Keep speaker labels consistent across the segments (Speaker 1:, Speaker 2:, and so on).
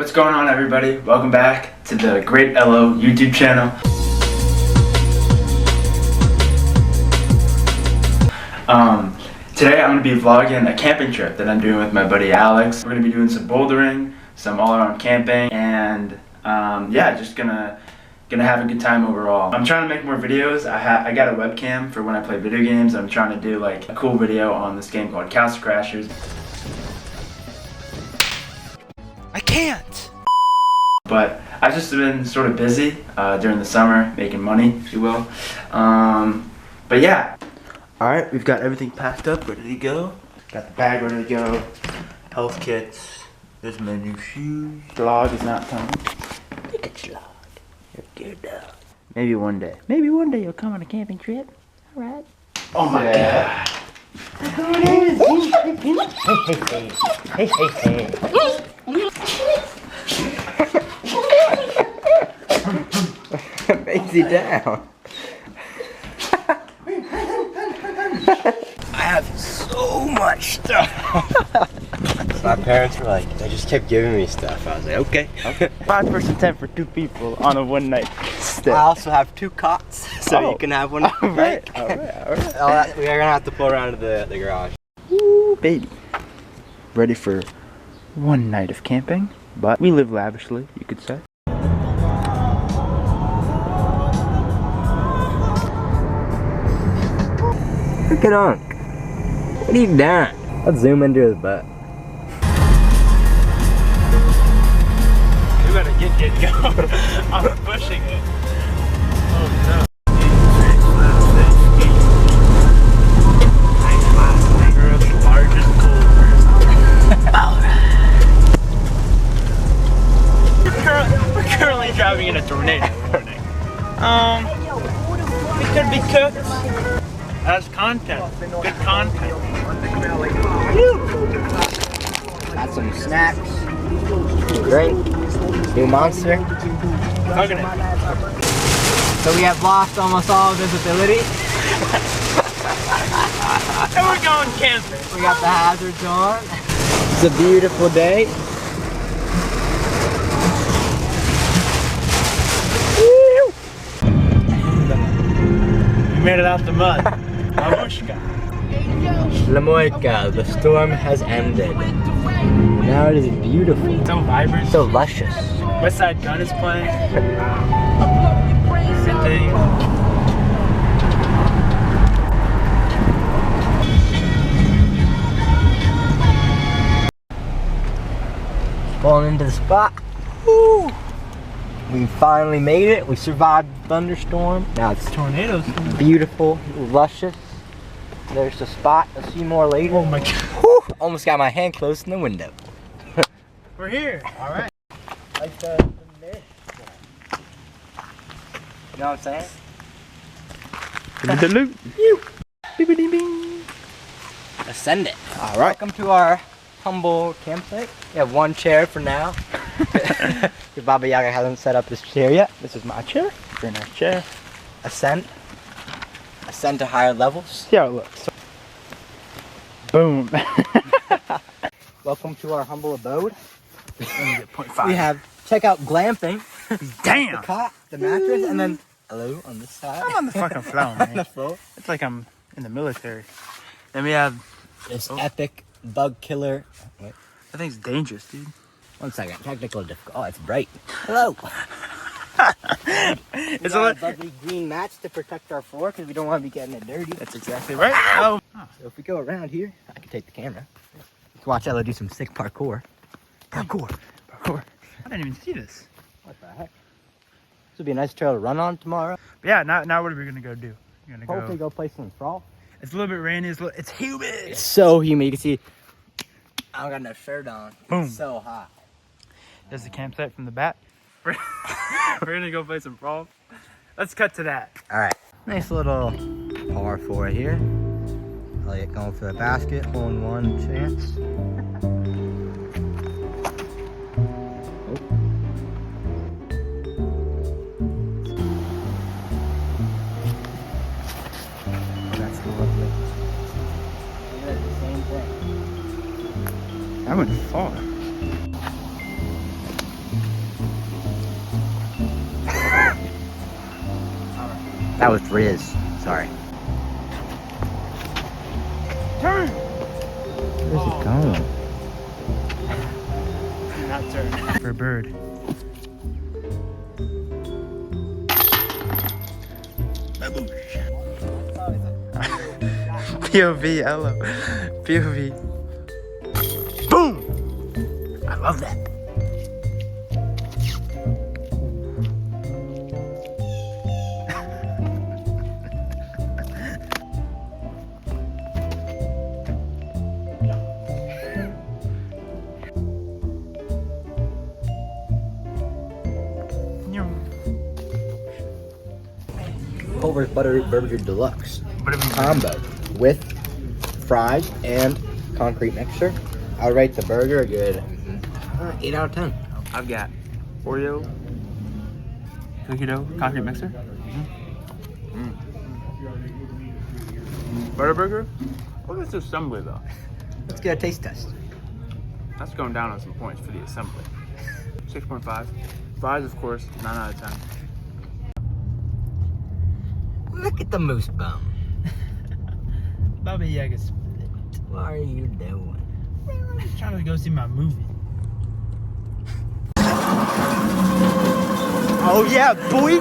Speaker 1: What's going on, everybody? Welcome back to the Great LO YouTube channel. Today I'm going to be vlogging a camping trip that I'm doing with my buddy Alex. We're going to be doing some bouldering, some all-around camping, and yeah, just gonna have a good time overall. I'm trying to make more videos. I got a webcam for when I play video games. I'm trying to do like a cool video on this game called Castle Crashers. I can't! But I've just been sort of busy during the summer, making money, if you will. But yeah. Alright, we've got everything packed up, ready to go. Got the bag ready to go. Health kits. There's my new shoes. Slog is not coming. Look at Slog. You're a good dog. Maybe one day. Maybe one day you'll come on a camping trip. Alright. Oh my god. Maisie down. I have so much stuff.
Speaker 2: My parents were like, they just kept giving me stuff. I was like, okay.
Speaker 1: 5-person tent for 2 people on a one-night stay.
Speaker 2: I also have 2 cots, so you can have one.
Speaker 1: Alright.
Speaker 2: We're gonna have to pull around to the garage.
Speaker 1: Ooh, baby. Ready for one night of camping, but we live lavishly, you could say.
Speaker 2: Look at Unc. What are you doing? Let's zoom into his butt.
Speaker 1: We better get going. I'm pushing it. Oh no. World's largest boulders. We're currently driving in a tornado warning. It could be cooked. That's content. Good content.
Speaker 2: Got some snacks, drink, new monster.
Speaker 1: Hugging it.
Speaker 2: So we have lost almost all visibility.
Speaker 1: And we're going camping.
Speaker 2: We got the hazards on. It's a beautiful day.
Speaker 1: We made it out the mud. Mamushka.
Speaker 2: Lamoika, the storm has ended. Now it is beautiful.
Speaker 1: So vibrant.
Speaker 2: So luscious.
Speaker 1: West Side Gun is playing. Good thing.
Speaker 2: Falling into the spot. Woo! We finally made it. We survived the thunderstorm. Now it's
Speaker 1: Tornadoes.
Speaker 2: beautiful, luscious. There's the spot. I'll see more later.
Speaker 1: Oh my god.
Speaker 2: Whew, almost got my hand close in the window.
Speaker 1: We're here. Alright.
Speaker 2: Like the mist. You know what I'm saying?
Speaker 1: Give me the loot. Bing.
Speaker 2: Ascend it.
Speaker 1: Alright.
Speaker 2: Welcome to our humble campsite. We have 1 chair for now. Your Baba Yaga hasn't set up his chair yet.
Speaker 1: This is my chair. Very nice chair.
Speaker 2: Ascend to higher levels.
Speaker 1: See how it looks. Boom.
Speaker 2: Welcome to our humble abode.
Speaker 1: Let me get 0.5.
Speaker 2: We have, check out glamping.
Speaker 1: Damn.
Speaker 2: The cot, the mattress, and then hello on this side.
Speaker 1: I'm on the fucking floor, man.
Speaker 2: On the floor.
Speaker 1: It's like I'm in the military. Then we have
Speaker 2: This epic bug killer. Wait,
Speaker 1: that thing's dangerous, dude.
Speaker 2: 1 second. Technical difficulty. Oh, it's bright. Hello.
Speaker 1: It's
Speaker 2: a lovely green mats to protect our floor because we don't want to be getting it dirty.
Speaker 1: That's exactly right. Oh.
Speaker 2: So if we go around here, I can take the camera. You can watch Ella do some sick parkour. Parkour.
Speaker 1: I didn't even see this.
Speaker 2: What the heck? This would be a nice trail to run on tomorrow.
Speaker 1: But yeah, now what are we gonna go do? We're gonna
Speaker 2: Hopefully go play some frolf.
Speaker 1: It's a little bit rainy. It's humid.
Speaker 2: It's so humid. You can see I don't got no shirt on.
Speaker 1: Boom.
Speaker 2: It's so hot.
Speaker 1: There's the campsite from the back. We're gonna go play some frolf. Let's cut to that.
Speaker 2: Alright. Nice little par 4 here. Elliot going for the basket. Hole in 1 chance. That's lovely. Yeah, the same thing.
Speaker 1: I went far.
Speaker 2: That was Riz. Sorry.
Speaker 1: Turn!
Speaker 2: Where's it going?
Speaker 1: Not turn. For a bird. POV, hello. POV. Boom! I love that.
Speaker 2: Culver's Butterroot Burger Deluxe combo with fries and concrete mixer. I'll rate the burger a good 8 out of 10.
Speaker 1: I've got Oreo, cookie dough, concrete mixer. Butter burger. Look at this assembly though.
Speaker 2: Let's get a taste test.
Speaker 1: That's going down on some points for the assembly. 6.5. Fries, of course, 9 out of 10.
Speaker 2: Look at the moose bum.
Speaker 3: Baba Yaga split.
Speaker 2: What are you doing?
Speaker 3: I'm just trying to go see my movie.
Speaker 1: Oh yeah, boy!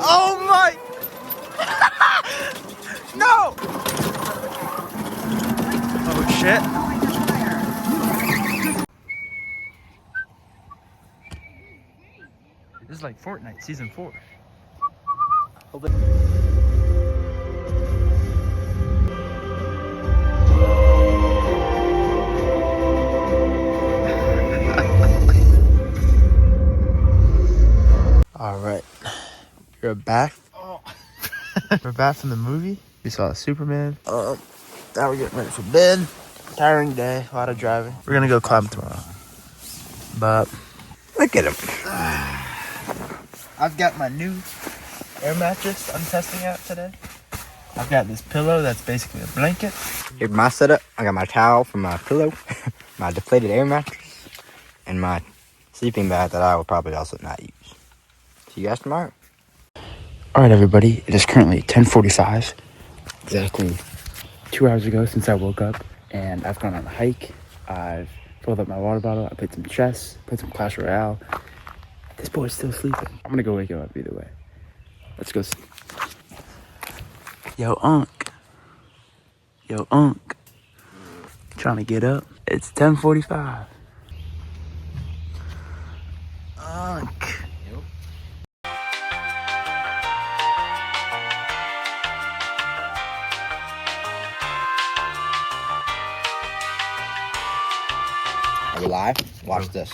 Speaker 1: Oh my! No! Oh shit! This is like Fortnite season 4. All right, we're back. We're back from the movie. We saw Superman. Now we're getting ready for bed. Tiring day, a lot of driving. We're gonna go climb tomorrow. But
Speaker 2: Look at him.
Speaker 1: I've got my new air mattress I'm testing out today. I've got this pillow that's basically a blanket.
Speaker 2: Here's my setup. I got my towel for my pillow, my deflated air mattress, and my sleeping bag that I will probably also not use. See you guys tomorrow.
Speaker 1: All right, everybody. It is currently 10:45. Exactly 2 hours ago since I woke up, and I've gone on a hike. I've filled up my water bottle. I played some chess, played some Clash Royale. This boy's still sleeping. I'm gonna go wake him up either way. Let's go. Yo, Unc. Yo, Unc. Trying to get up. It's 10:45. Unc.
Speaker 2: Are we live? Watch this.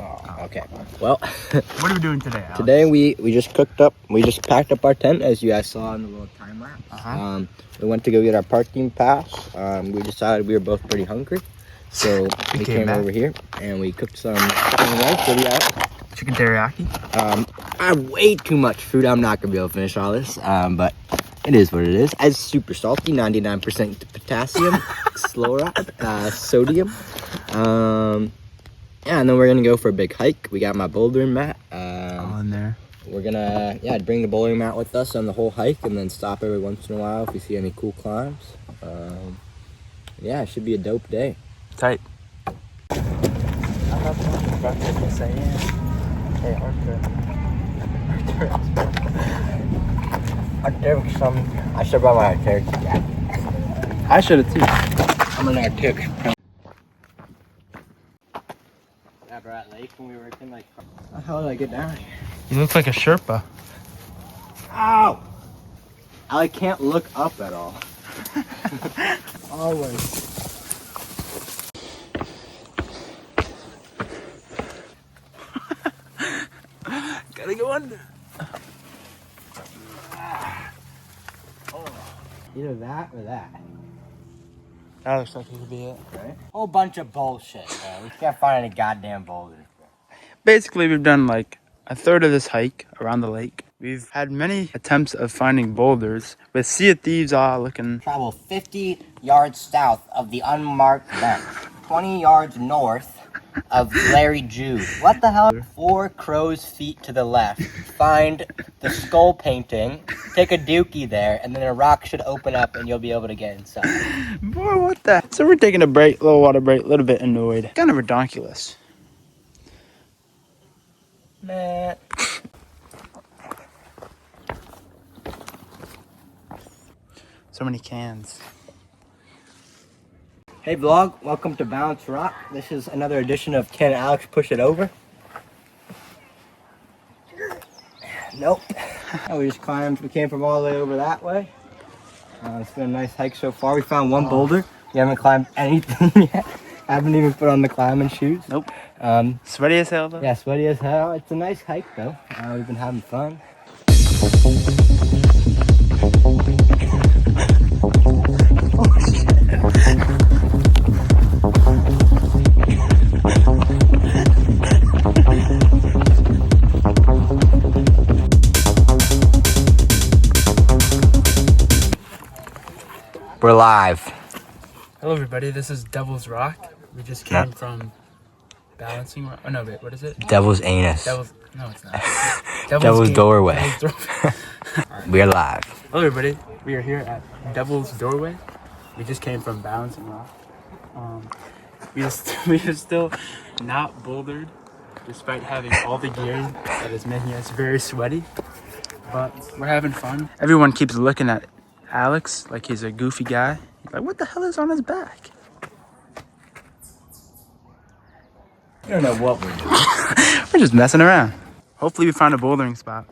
Speaker 2: Oh, okay. Well,
Speaker 1: What are we doing today, Alex?
Speaker 2: today we just cooked up. We just packed up our tent, as you guys saw in the little time lapse.
Speaker 1: Uh-huh.
Speaker 2: We went to go get our parking pass. We decided we were both pretty hungry, so we came
Speaker 1: back.
Speaker 2: over here and we cooked some chicken rice. What do you got?
Speaker 1: Chicken teriyaki.
Speaker 2: I have way too much food. I'm not gonna be able to finish all this, but it is what it is. It's super salty, 99% potassium, sodium. Yeah, and then we're gonna go for a big hike. We got my bouldering mat.
Speaker 1: All in there.
Speaker 2: We're gonna bring the bouldering mat with us on the whole hike, and then stop every once in a while if we see any cool climbs. Yeah, it should be a dope day.
Speaker 1: Tight.
Speaker 2: I should brought my Arcteryx jacket.
Speaker 1: I should have too.
Speaker 2: I'm an Arcteryx. Yeah, bro, at Lake when we were in, like, how the hell did I get down here?
Speaker 1: You look like a Sherpa.
Speaker 2: Ow! I can't look up at all.
Speaker 1: Always. Gotta go under.
Speaker 2: Either that or that.
Speaker 1: That looks like it could be it.
Speaker 2: Right? Whole bunch of bullshit, man. We can't find any goddamn boulders.
Speaker 1: Basically, we've done like a third of this hike around the lake. We've had many attempts of finding boulders, with Sea of Thieves all looking.
Speaker 2: Travel 50 yards south of the unmarked bench, 20 yards north of Larry Jude. What the hell? 4 crow's feet to the left. Find the skull painting, take a dookie there, and then a rock should open up and you'll be able to get inside.
Speaker 1: Boy, what the? So we're taking a break, little water break, a little bit annoyed. Kind of redonkulous.
Speaker 2: Man.
Speaker 1: So many cans.
Speaker 2: Hey vlog, welcome to Balance Rock. This is another edition of Can Alex Push It Over? Nope. We just climbed, we came from all the way over that way. It's been a nice hike so far. We found one boulder. We haven't climbed anything yet. Haven't even put on the climbing shoes.
Speaker 1: Nope. Sweaty as hell though?
Speaker 2: Yeah, sweaty as hell. It's a nice hike though. We've been having fun. We're live.
Speaker 3: Hello, everybody. This is Devil's Rock. We just came from Balancing Rock. Oh, no, wait. What is it?
Speaker 2: Devil's Anus.
Speaker 3: No, it's not.
Speaker 2: Devil's Doorway.
Speaker 3: Devil's Doorway.
Speaker 2: We're live.
Speaker 3: Hello, everybody. We are here at Devil's Doorway. We just came from Balancing Rock. We are still not bouldered, despite having all the gear that is making us very sweaty. But we're having fun.
Speaker 1: Everyone keeps looking at Alex like he's a goofy guy. He's like, what the hell is on his back?
Speaker 2: I don't know what we're doing.
Speaker 1: We're just messing around. Hopefully we find a bouldering spot.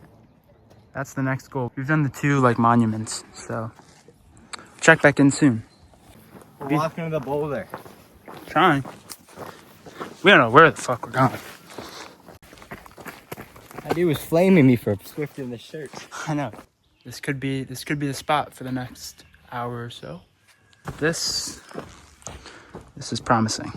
Speaker 1: That's the next goal. We've done the 2 like monuments, so check back in soon.
Speaker 2: We're walking to the boulder.
Speaker 1: Trying. We don't know where the fuck we're going.
Speaker 2: That dude was flaming me for swifting the shirt.
Speaker 1: I know. This could be the spot for the next hour or so. This is promising.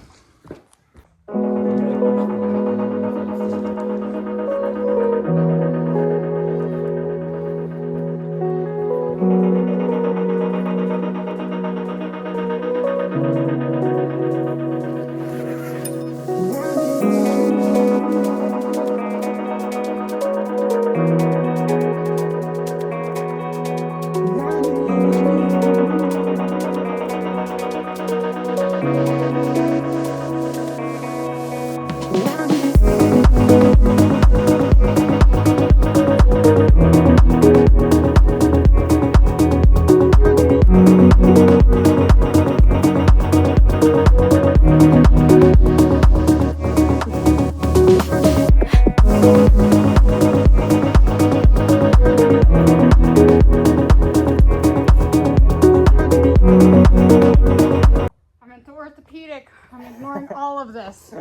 Speaker 4: I'm ignoring all of this.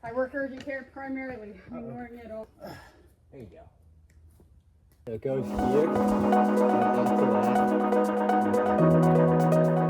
Speaker 4: I work urgent care primarily. I'm ignoring it all.
Speaker 2: There you go. So it goes here, and after that.